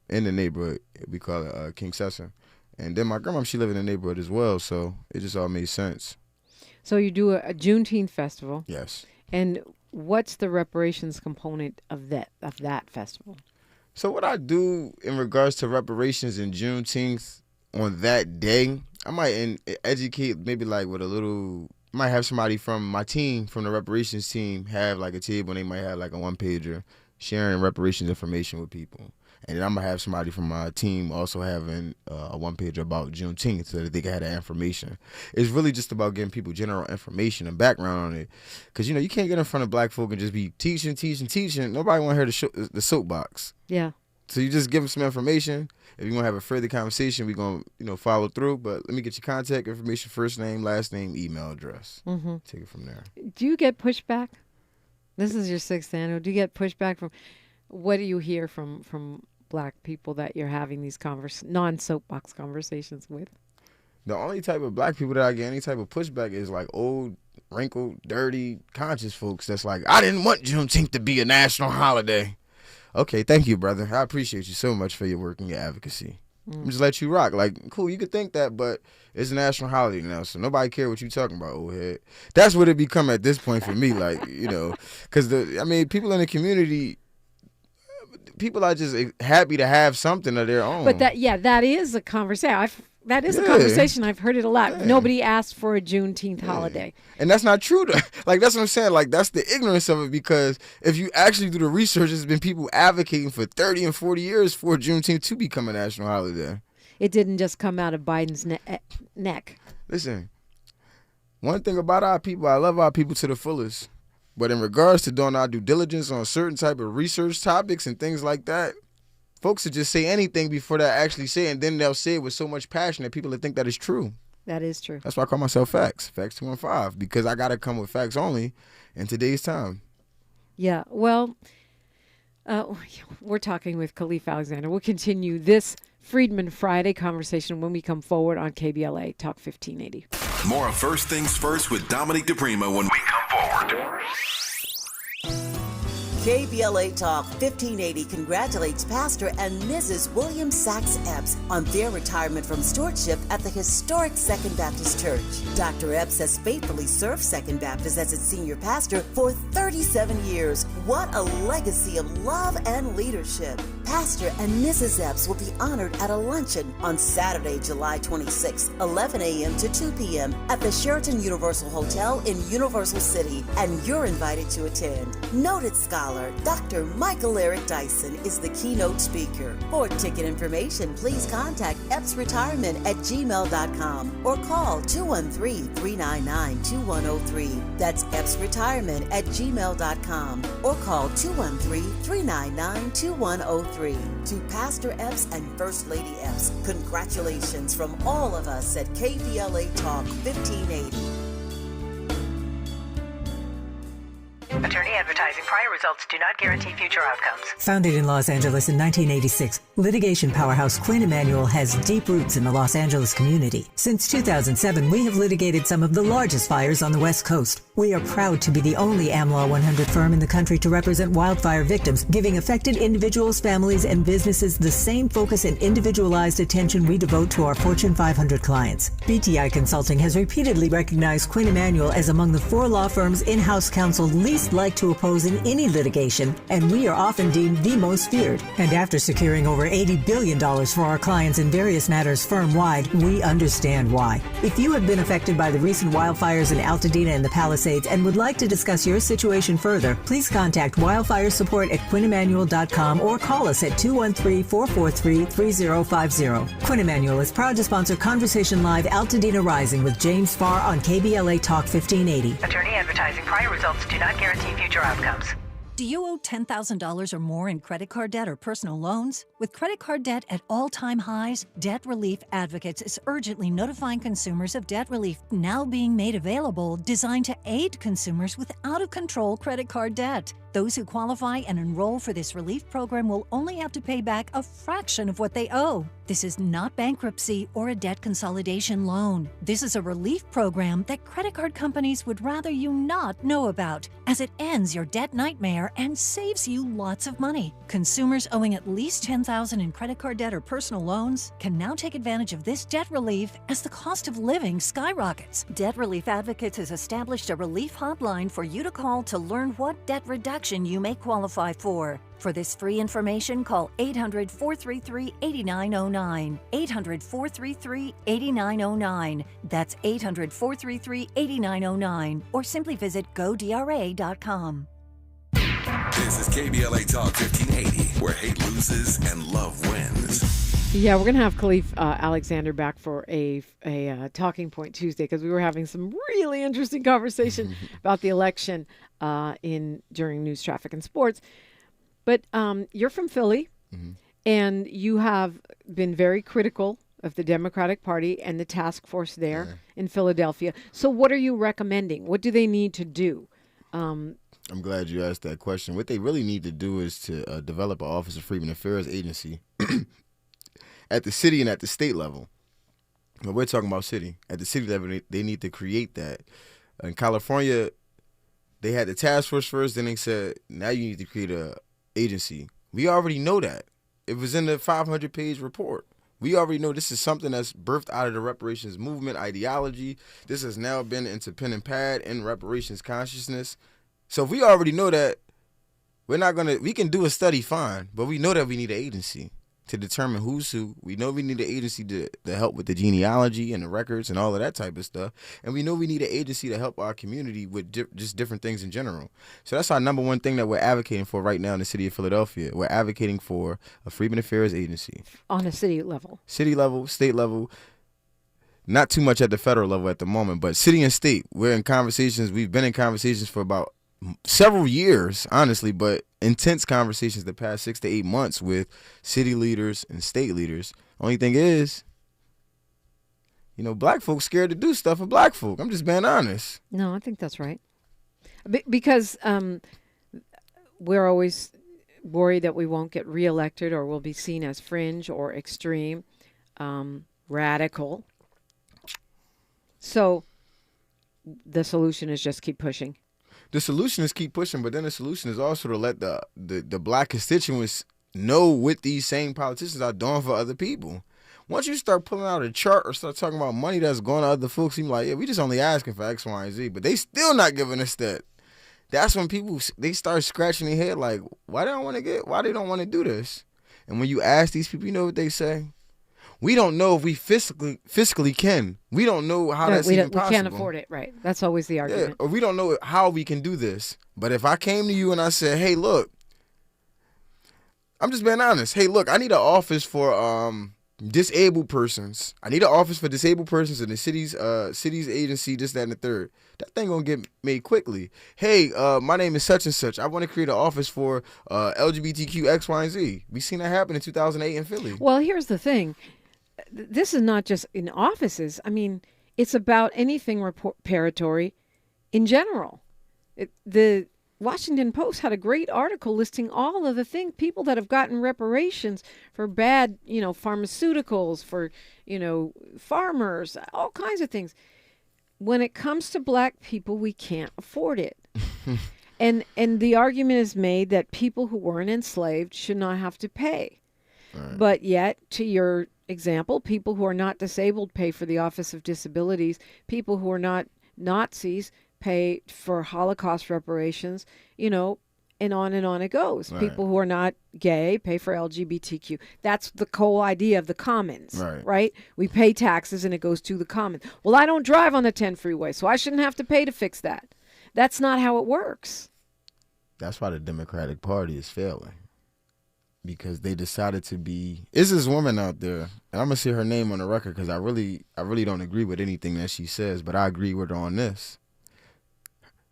in the neighborhood. We call it King Session. And then my grandma, she lived in the neighborhood as well, so it just all made sense. So you do a Juneteenth festival. Yes. And what's the reparations component of that festival? So what I do in regards to reparations and Juneteenth on that day, I might educate maybe like with a little, I might have somebody from my team, from the reparations team, have like a table, and they might have like a one-pager sharing reparations information with people. And then I'm going to have somebody from my team also having a one-pager about Juneteenth so that they can have that information. It's really just about getting people general information and background on it. Because, you know, you can't get in front of black folk and just be teaching. Nobody want to hear the soapbox. Yeah. So you just give them some information. If you want to have a further conversation, we're going to follow through. But let me get your contact information, first name, last name, email address. Mm-hmm. Take it from there. Do you get pushback? This is your 6th annual. Do you get pushback from, what do you hear from black people that you're having these non-soapbox conversations with? The only type of black people that I get any type of pushback is like old, wrinkled, dirty, conscious folks that's like, I didn't want Juneteenth to be a national holiday. Okay, thank you, brother. I appreciate you so much for your work and your advocacy. I'm just let you rock. Like, cool, you could think that, but it's a national holiday now, so nobody care what you talking about, old head. That's what it become at this point for me, like, you know, because people in the community, people are just happy to have something of their own. But that is a conversation. That is a conversation. I've heard it a lot. Yeah. Nobody asked for a Juneteenth holiday. And that's not true. Like, that's what I'm saying. Like, that's the ignorance of it, because if you actually do the research, there's been people advocating for 30 and 40 years for Juneteenth to become a national holiday. It didn't just come out of Biden's neck. Listen, one thing about our people, I love our people to the fullest. But in regards to doing our due diligence on certain type of research topics and things like that, folks would just say anything before they actually say it, and then they'll say it with so much passion that people will think that it's true. That is true. That's why I call myself Facts 215, because I got to come with facts only in today's time. Yeah, well, we're talking with Khaleef Alexander. We'll continue this Freedmen Friday conversation when we come forward on KBLA Talk 1580. More of First Things First with Dominique DiPrima when we come forward. KBLA Talk 1580 congratulates Pastor and Mrs. William Sachs Epps on their retirement from stewardship at the historic Second Baptist Church. Dr. Epps has faithfully served Second Baptist as its senior pastor for 37 years. What a legacy of love and leadership. Pastor and Mrs. Epps will be honored at a luncheon on Saturday, July 26, 11 a.m. to 2 p.m. at the Sheraton Universal Hotel in Universal City, and you're invited to attend. Noted scholar Dr. Michael Eric Dyson is the keynote speaker. For ticket information, please contact epsretirement@gmail.com or call 213-399-2103. That's epsretirement@gmail.com or call 213-399-2103. To Pastor Epps and First Lady Epps, congratulations from all of us at KBLA Talk 1580. Attorney advertising. Prior results do not guarantee future outcomes. Founded in Los Angeles in 1986, Litigation powerhouse Quinn Emanuel has deep roots in the Los Angeles community. Since 2007, we have litigated some of the largest fires on the West Coast. We are proud to be the only AmLaw 100 firm in the country to represent wildfire victims, giving affected individuals, families, and businesses the same focus and individualized attention we devote to our Fortune 500 clients. BTI Consulting has repeatedly recognized Quinn Emanuel as among the 4 law firms in-house counsel least liked to oppose in any litigation, and we are often deemed the most feared. And after securing over $80 billion for our clients in various matters firm-wide, we understand why. If you have been affected by the recent wildfires in Altadena and the Palisades and would like to discuss your situation further, please contact wildfire support at QuinnEmanuel.com or call us at 213-443-3050. Quinn Emanuel is proud to sponsor Conversation Live Altadena Rising with James Farr on KBLA Talk 1580. Attorney advertising. Prior results do not guarantee future outcomes. Do you owe $10,000 or more in credit card debt or personal loans? With credit card debt at all-time highs, Debt Relief Advocates is urgently notifying consumers of debt relief now being made available, designed to aid consumers with out-of-control credit card debt. Those who qualify and enroll for this relief program will only have to pay back a fraction of what they owe. This is not bankruptcy or a debt consolidation loan. This is a relief program that credit card companies would rather you not know about, as it ends your debt nightmare and saves you lots of money. Consumers owing at least $10,000 in credit card debt or personal loans can now take advantage of this debt relief as the cost of living skyrockets. Debt Relief Advocates has established a relief hotline for you to call to learn what debt reduction you may qualify for. For this free information, call 800-433-8909. 800-433-8909. That's 800-433-8909. Or simply visit godra.com. This is KBLA Talk 1580, where hate loses and love wins. Yeah, we're going to have Khaleef Alexander back for a Talking Point Tuesday, because we were having some really interesting conversation about the election during news, traffic, and sports. But you're from Philly, and you have been very critical of the Democratic Party and the task force there in Philadelphia. So what are you recommending? What do they need to do? I'm glad you asked that question. What they really need to do is to develop an Office of Freedmen Affairs agency at the city and at the state level. But we're talking about city. At the city level, they need to create that. In California, they had the task force first, then they said, now you need to create a agency. We already know that. It was in the 500-page report. We already know this is something that's birthed out of the reparations movement ideology. This has now been into pen and pad in reparations consciousness. So if we already know that, we can do a study fine, but we know that we need an agency to determine who's who. We know we need an agency to help with the genealogy and the records and all of that type of stuff. And we know we need an agency to help our community with just different things in general. So that's our number one thing that we're advocating for right now in the city of Philadelphia. We're advocating for a Freedmen Affairs agency. On a city level. City level, state level. Not too much at the federal level at the moment, but city and state. We're in conversations. We've been in conversations for about several years, honestly, but intense conversations the past 6 to 8 months with city leaders and state leaders. Only thing is, black folks scared to do stuff with black folk. I'm just being honest. No, I think that's right. Because we're always worried that we won't get reelected or will be seen as fringe or extreme, radical. So the solution is just keep pushing. The solution is keep pushing, but then the solution is also to let the black constituents know what these same politicians are doing for other people. Once you start pulling out a chart or start talking about money that's going to other folks, you be like, yeah, we just only asking for X, Y, and Z, but they still not giving us that. That's when people, they start scratching their head like, why they don't want to do this? And when you ask these people, you know what they say? We don't know if we fiscally can. We don't know how that's even possible. We can't afford it, right? That's always the argument. Yeah, or we don't know how we can do this. But if I came to you and I said, hey, look, I'm just being honest. Hey, look, I need an office for disabled persons. I need an office for disabled persons in the city's agency, this, that, and the third. That thing gonna get made quickly. Hey, my name is such and such. I want to create an office for LGBTQ X, Y, and Z. We seen that happen in 2008 in Philly. Well, here's the thing. This is not just in offices. I mean, it's about anything reparatory in general. Washington Post had a great article listing all of the people that have gotten reparations for bad, pharmaceuticals, for, farmers, all kinds of things. When it comes to black people, we can't afford it. And the argument is made that people who weren't enslaved should not have to pay. Right. But yet, to your example, people who are not disabled pay for the Office of Disabilities. People who are not Nazis pay for Holocaust reparations, and on it goes. Right. People who are not gay pay for LGBTQ. That's the whole idea of the commons, right? We pay taxes and it goes to the commons. Well, I don't drive on the 10 freeway, so I shouldn't have to pay to fix that. That's not how it works. That's why the Democratic Party is failing. Because they decided to be... Is this woman out there, and I'm going to say her name on the record because I really don't agree with anything that she says, but I agree with her on this.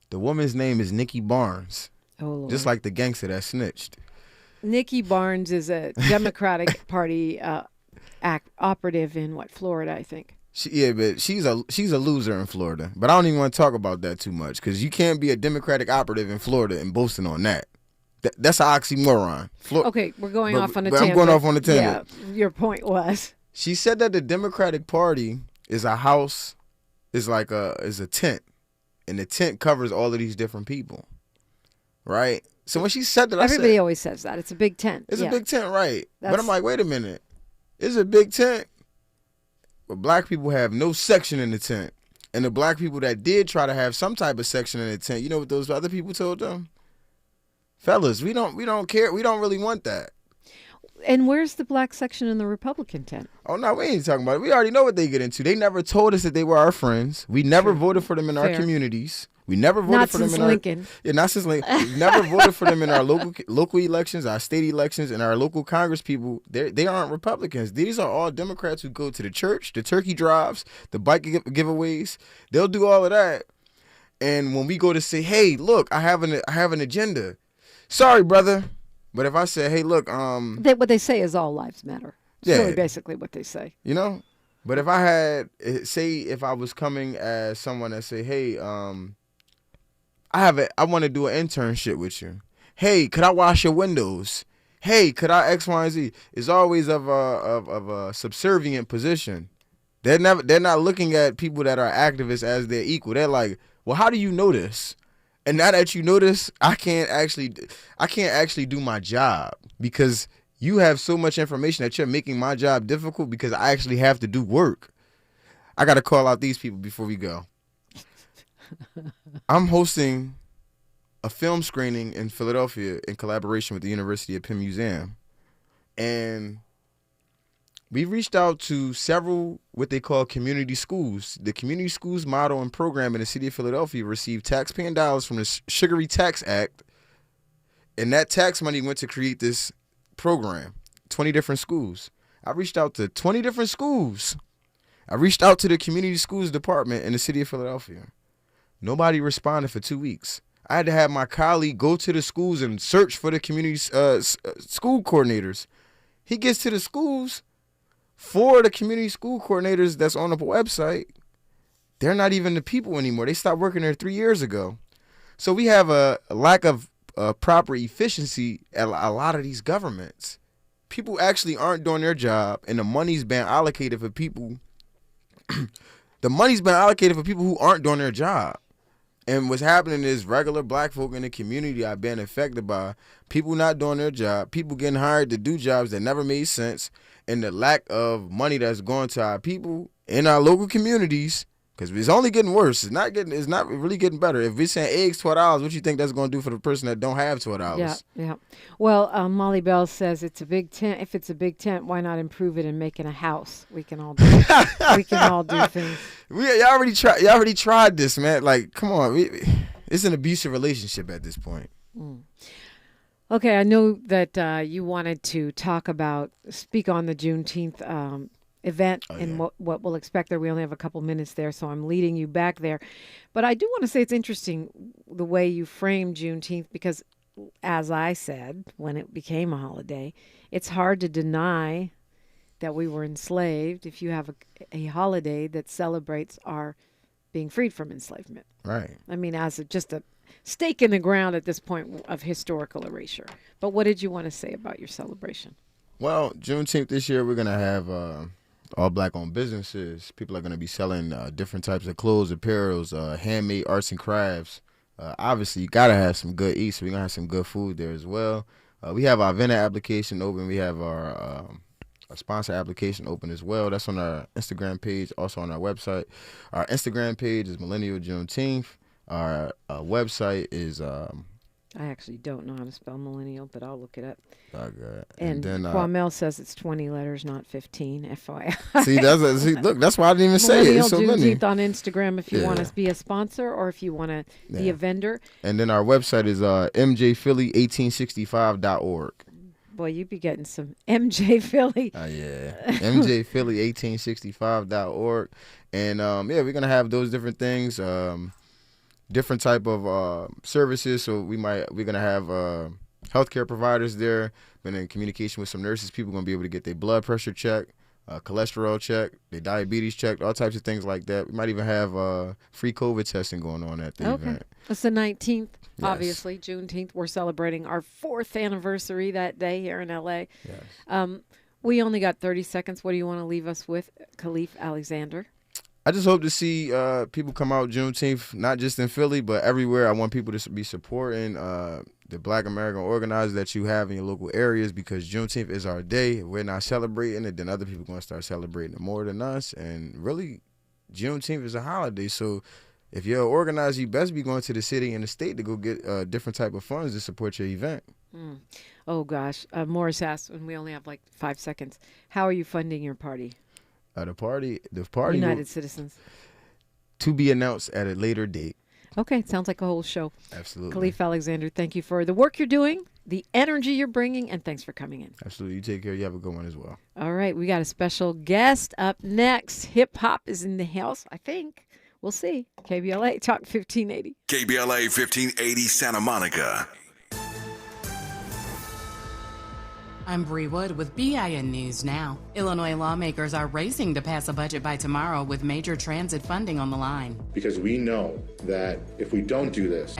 The woman's name is Nikki Barnes. Oh, Lord. Just like the gangster that snitched. Nikki Barnes is a Democratic Party operative in, Florida, I think. But she's a loser in Florida. But I don't even want to talk about that too much because you can't be a Democratic operative in Florida and boasting on that. That's an oxymoron. Okay, we're going off on a tangent. I'm going off on a tangent. Yeah, your point was. She said that the Democratic Party is a house, is a tent, and the tent covers all of these different people, right? So when she said that, everybody always says that it's a big tent. It's a big tent, right? But I'm like, wait a minute, it's a big tent, but black people have no section in the tent, and the black people that did try to have some type of section in the tent, you know what those other people told them? Fellas, we don't care. We don't really want that. And where's the black section in the Republican tent? Oh, no, we ain't talking about it. We already know what they get into. They never told us that they were our friends. We never voted for them in our communities. We never voted for them in Lincoln. Not since Lincoln. We never voted for them in our local elections, our state elections, and our local Congress people. They aren't Republicans. These are all Democrats who go to the church, the turkey drives, the bike giveaways. They'll do all of that. And when we go to say, hey, look, I have an agenda. Sorry, brother. But if I say, hey, look, what they say is all lives matter. It's really basically what they say. But if I had, if I was coming as someone that say, hey, I want to do an internship with you. Hey, could I wash your windows? Hey, could I X, Y, and Z? It's always of a subservient position. They're not looking at people that are activists as their equal. They're like, well, how do you know this? And now that you know this, I can't actually do my job because you have so much information that you're making my job difficult because I actually have to do work. I got to call out these people before we go. I'm hosting a film screening in Philadelphia in collaboration with the University of Penn Museum. And we reached out to several what they call community schools. The community schools model and program in the city of Philadelphia received taxpaying dollars from the Sugary Tax Act. And that tax money went to create this program, 20 different schools. I reached out to 20 different schools. I reached out to the community schools department in the city of Philadelphia. Nobody responded for 2 weeks. I had to have my colleague go to the schools and search for the community school coordinators. He gets to the schools. For the community school coordinators that's on the website, they're not even the people anymore. They stopped working there 3 years ago. So we have a lack of proper efficiency at a lot of these governments. People actually aren't doing their job, and the money's been allocated for people. The money's been allocated for people who aren't doing their job. And what's happening is regular black folk in the community are being affected by people not doing their job, people getting hired to do jobs that never made sense, and the lack of money that's going to our people in our local communities, because it's only getting worse. It's not really getting better. If we're saying eggs $12, what you think that's going to do for the person that don't have $12? Yeah. Well, Molly Bell says it's a big tent. If it's a big tent, why not improve it and make it a house? We can all do things. Y'all already tried this, man. Like, come on. It's an abusive relationship at this point. Mm. Okay, I know that you wanted to speak on the Juneteenth event and what we'll expect there. We only have a couple minutes there, so I'm leading you back there. But I do want to say it's interesting the way you framed Juneteenth because, as I said, when it became a holiday, it's hard to deny that we were enslaved if you have a holiday that celebrates our being freed from enslavement. Right. I mean, as just a stake in the ground at this point of historical erasure. But what did you want to say about your celebration? Well, Juneteenth this year, we're going to have all Black-owned businesses. People are going to be selling different types of clothes, apparels, handmade arts and crafts. Obviously, you got to have some good eats, so we're going to have some good food there as well. We have our vendor application open. We have our sponsor application open as well. That's on our Instagram page, also on our website. Our Instagram page is Millennial Juneteenth. Our website is... I actually don't know how to spell millennial, but I'll look it up. Okay. And then Kwamel says it's 20 letters, not 15, FYI. See, look, that's why I didn't even say it. It's so Juneteenth on Instagram if you want to be a sponsor or if you want to be a vendor. And then our website is mjphilly1865.org. Boy, you be getting some MJ Philly. Yeah. mjphilly1865.org. And, we're going to have those different things. Different type of services. So we're gonna have healthcare providers there. Been in communication with some nurses. People gonna be able to get their blood pressure checked, cholesterol checked, their diabetes checked, all types of things like that. We might even have free COVID testing going on at the event. It's the 19th, obviously, Juneteenth. We're celebrating our 4th anniversary that day here in LA. Yes. We only got 30 seconds. What do you want to leave us with, Khaleef Alexander? I just hope to see people come out Juneteenth, not just in Philly, but everywhere. I want people to be supporting the Black American organizers that you have in your local areas, because Juneteenth is our day. If we're not celebrating it, then other people are going to start celebrating it more than us. And really, Juneteenth is a holiday. So if you're an organizer, you best be going to the city and the state to go get different type of funds to support your event. Oh, gosh. Morris asked, and we only have like 5 seconds, how are you funding your party? The party United Citizens. To be announced at a later date. Okay, sounds like a whole show. Absolutely. Khaleef Alexander, thank you for the work you're doing, the energy you're bringing, and thanks for coming in. Absolutely. You take care. You have a good one as well. All right, we got a special guest up next. Hip hop is in the house, I think. We'll see. KBLA Talk 1580. KBLA 1580 Santa Monica. I'm Bree Wood with BIN News Now. Illinois lawmakers are racing to pass a budget by tomorrow with major transit funding on the line. Because we know that if we don't do this,